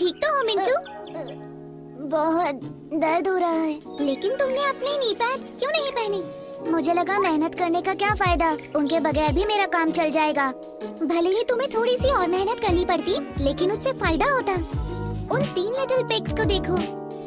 ठीक तो हो मिंटू? बहुत दर्द हो रहा है। लेकिन तुमने अपने नी पैड्स क्यों नहीं पहने? मुझे लगा मेहनत करने का क्या फायदा, उनके बगैर भी मेरा काम चल जाएगा। भले ही तुम्हें थोड़ी सी और मेहनत करनी पड़ती, लेकिन उससे फायदा होता। उन 3 लिटिल पिग्स को देखो।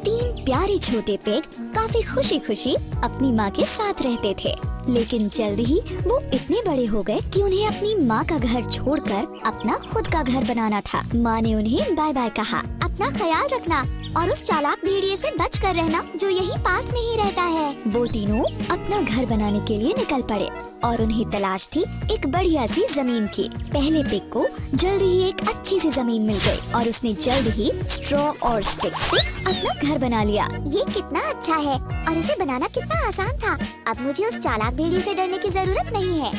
3 प्यारे छोटे पिग काफी खुशी खुशी अपनी माँ के साथ रहते थे, लेकिन जल्द ही वो इतने बड़े हो गए कि उन्हें अपनी माँ का घर छोड़कर अपना खुद का घर बनाना था। माँ ने उन्हें बाय बाय कहा। अपना ख्याल रखना और उस चालाक भेड़िए से बच कर रहना जो यहीं पास में ही रहता है। वो तीनों अपना घर बनाने के लिए निकल पड़े और उन्हें तलाश थी एक बढ़िया सी जमीन की। पहले पिग को जल्द ही एक अच्छी सी जमीन मिल गई और उसने जल्द ही स्ट्रॉ और स्टिक से अपना घर बना लिया। ये कितना अच्छा है और इसे बनाना कितना आसान था। अब मुझे उस चालाक भेड़िए से डरने की जरूरत नहीं है।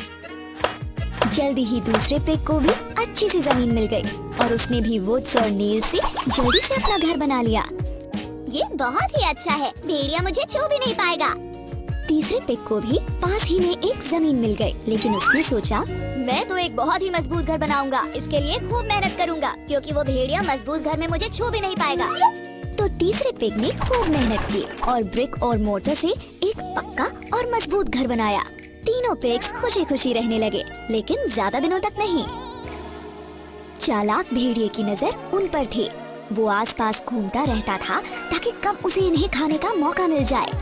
जल्दी ही दूसरे पिग को भी अच्छी सी जमीन मिल गई और उसने भी वुड्स और नील से जल्दी से अपना घर बना लिया। ये बहुत ही अच्छा है, भेड़िया मुझे छू भी नहीं पाएगा। तीसरे पिग को भी पास ही में एक जमीन मिल गई, लेकिन उसने सोचा मैं तो एक बहुत ही मजबूत घर बनाऊंगा। इसके लिए खूब मेहनत करूंगा, क्योंकि वो भेड़िया मजबूत घर में मुझे छू भी नहीं पाएगा। तो तीसरे पिग ने खूब मेहनत की और ब्रिक और मोर्टर से एक पक्का और मजबूत घर बनाया। तीनों पिग्स खुशी खुशी रहने लगे, लेकिन ज्यादा दिनों तक नहीं। चालाक भेड़िए की नजर उन पर थी। वो आसपास घूमता रहता था ताकि कब उसे इन्हें खाने का मौका मिल जाए।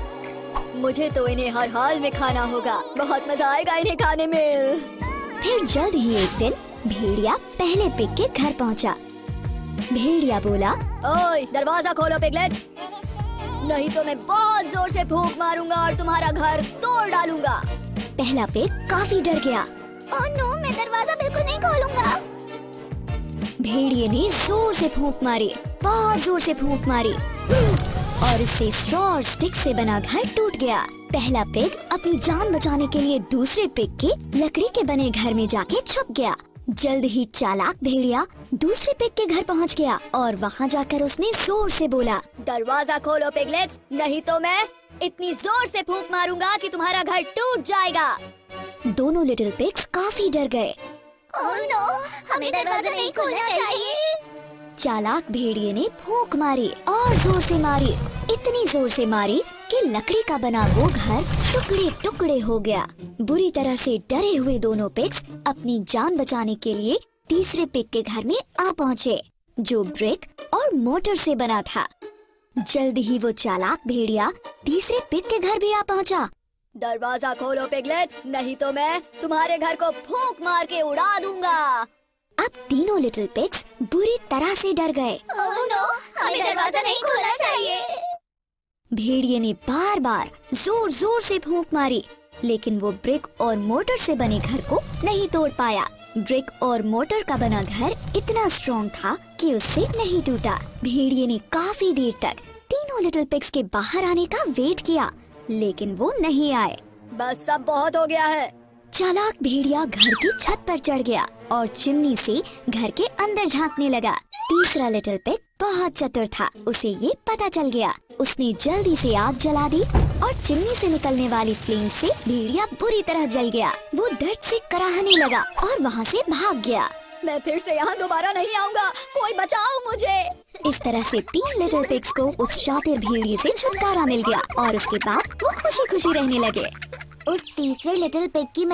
मुझे तो इन्हें हर हाल में खाना होगा, बहुत मजा आएगा इन्हें खाने में। फिर जल्द ही एक दिन भेड़िया पहले पिग के घर पहुंचा। भेड़िया बोला, ओए दरवाजा खोलो पिगलेट, नहीं तो मैं बहुत जोर से फूंक मारूंगा और तुम्हारा घर तोड़ डालूंगा। पहला पिग काफी डर गया। ओह नो, मैं दरवाजा बिल्कुल नहीं खोलूंगा। भेड़िए ने जोर से फूंक मारी, बहुत जोर से फूंक मारी और इससे स्ट्रॉ और स्टिक से बना घर टूट गया। पहला पिग अपनी जान बचाने के लिए दूसरे पिग के लकड़ी के बने घर में जाके छुप गया। जल्द ही चालाक भेड़िया दूसरे पिग के घर पहुंच गया और वहां जाकर उसने जोर से बोला, दरवाजा खोलो पिगलेट्स, नहीं तो मैं इतनी जोर से फूंक मारूंगा कि तुम्हारा घर टूट जाएगा। दोनों लिटिल पिग्स काफी डर गए। ओह नो, हमें दरवाजा नहीं खोलना चाहिए। चालाक भेड़िए ने फूंक मारी और जोर से मारी, इतनी जोर से मारी कि लकड़ी का बना वो घर टुकड़े टुकड़े हो गया। बुरी तरह से डरे हुए दोनों पिग्स अपनी जान बचाने के लिए तीसरे पिग के घर में आ पहुँचे, जो ब्रिक और मोटर से बना था। जल्द ही वो चालाक भेड़िया तीसरे पिग के घर भी आ पहुँचा। दरवाजा खोलो पिगलेट्स, नहीं तो मैं तुम्हारे घर को फूंक मार के उड़ा दूंगा। अब तीनों लिटिल पिग्स बुरी तरह से डर गए। ओह नो, हमें दरवाजा नहीं खोलना चाहिए। भेड़िए ने बार बार जोर जोर से फूंक मारी, लेकिन वो ब्रिक और मोटर से बने घर को नहीं तोड़ पाया। ब्रिक और मोटर का बना घर इतना स्ट्रॉन्ग था कि उससे नहीं टूटा। भेड़िए ने काफी देर तक तीनों लिटिल पिग्स के बाहर आने का वेट किया, लेकिन वो नहीं आए। बस सब बहुत हो गया है। चालाक भेड़िया घर की छत पर चढ़ गया और चिमनी से घर के अंदर झांकने लगा। तीसरा लिटिल पिग बहुत चतुर था, उसे ये पता चल गया। उसने जल्दी से आग जला दी और चिमनी से निकलने वाली फ्लेम से भेड़िया बुरी तरह जल गया। वो दर्द से कराहने लगा और वहाँ से भाग गया। मैं फिर से यहाँ दोबारा नहीं आऊँगा, कोई बचाओ मुझे। इस तरह से 3 लिटिल पिग्स को उस शातिर भेड़िए से छुटकारा मिल गया और उसके बाद वो खुशी खुशी रहने लगे। उस तीसरे लिटिल पिग की